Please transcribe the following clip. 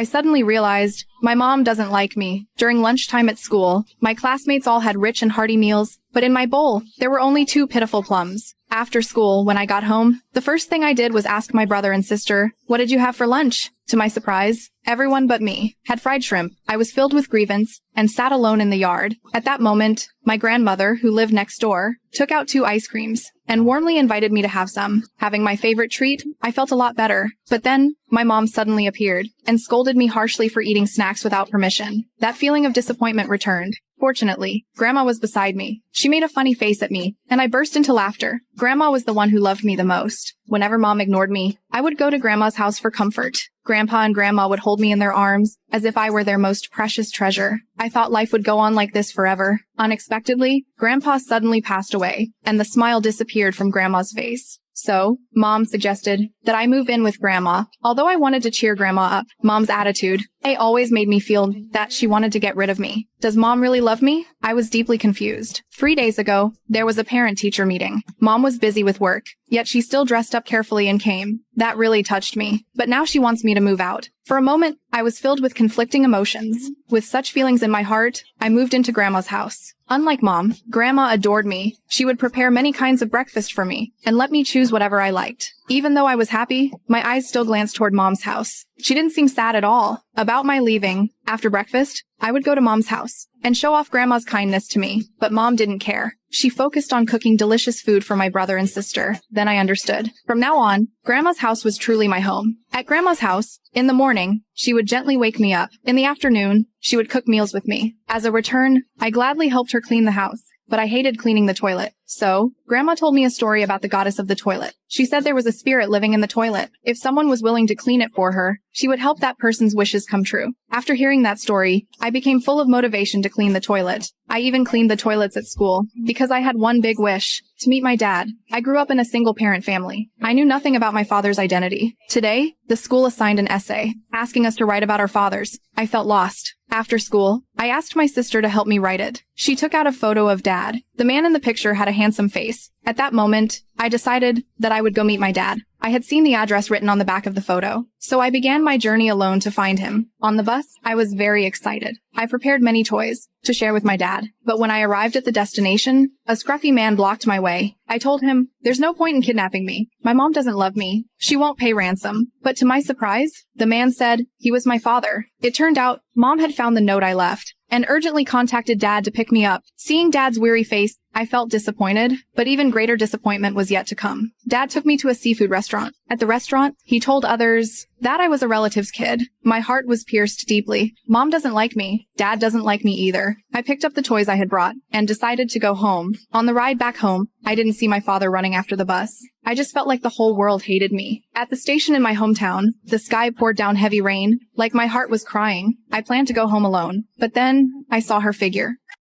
I suddenly realized my mom doesn't like me. During lunchtime at school, my classmates all had rich and hearty meals, but in my bowl, there were only 2 pitiful plums. After school, when I got home, the first thing I did was ask my brother and sister, "What did you have for lunch?" To my surprise, everyone but me had fried shrimp. I was filled with grievance and sat alone in the yard. At that moment, my grandmother, who lived next door, took out 2 ice creams and warmly invited me to have some. Having my favorite treat, I felt a lot better. But then, my mom suddenly appeared and scolded me harshly for eating snacks without permission. That feeling of disappointment returned. Fortunately, Grandma was beside me. She made a funny face at me, and I burst into laughter. Grandma was the one who loved me the most. Whenever Mom ignored me, I would go to Grandma's house for comfort. Grandpa and Grandma would hold me in their arms, as if I were their most precious treasure. I thought life would go on like this forever. Unexpectedly, Grandpa suddenly passed away, and the smile disappeared from Grandma's face. So, Mom suggested that I move in with Grandma. Although I wanted to cheer Grandma up, Mom's attitude always made me feel that she wanted to get rid of me. Does Mom really love me? I was deeply confused. 3 days ago, there was a parent-teacher meeting. Mom was busy with work, yet she still dressed up carefully and came. That really touched me. But now she wants me to move out. For a moment, I was filled with conflicting emotions. With such feelings in my heart, I moved into Grandma's house. Unlike Mom, Grandma adored me. She would prepare many kinds of breakfast for me and let me choose whatever I liked. Even though I was happy, my eyes still glanced toward Mom's house. She didn't seem sad at all. About my leaving, after breakfast, I would go to Mom's house and show off Grandma's kindness to me, but Mom didn't care. She focused on cooking delicious food for my brother and sister. Then I understood. From now on, Grandma's house was truly my home. At Grandma's house, in the morning, she would gently wake me up. In the afternoon, she would cook meals with me. As a return, I gladly helped her clean the house, but I hated cleaning the toilet. So, Grandma told me a story about the goddess of the toilet. She said there was a spirit living in the toilet. If someone was willing to clean it for her, she would help that person's wishes come true. After hearing that story, I became full of motivation to clean the toilet. I even cleaned the toilets at school, because I had one big wish: to meet my dad. I grew up in a single-parent family. I knew nothing about my father's identity. Today, the school assigned an essay, asking us to write about our fathers. I felt lost. After school, I asked my sister to help me write it. She took out a photo of Dad. The man in the picture had a handsome face. At that moment, I decided that I would go meet my dad. I had seen the address written on the back of the photo, so I began my journey alone to find him. On the bus, I was very excited. I prepared many toys to share with my dad, but when I arrived at the destination, a scruffy man blocked my way. I told him, "There's no point in kidnapping me. My mom doesn't love me. She won't pay ransom." But to my surprise, the man said he was my father. It turned out Mom had found the note I left and urgently contacted Dad to pick me up. Seeing Dad's weary face, I felt disappointed, but even greater disappointment was yet to come. Dad took me to a seafood restaurant. At the restaurant, he told others that I was a relative's kid. My heart was pierced deeply. Mom doesn't like me. Dad doesn't like me either. I picked up the toys I had brought and decided to go home. On the ride back home, I didn't see my father running after the bus. I just felt like the whole world hated me. At the station in my hometown, the sky poured down heavy rain, like my heart was crying. I planned to go home alone, but then I saw her figure.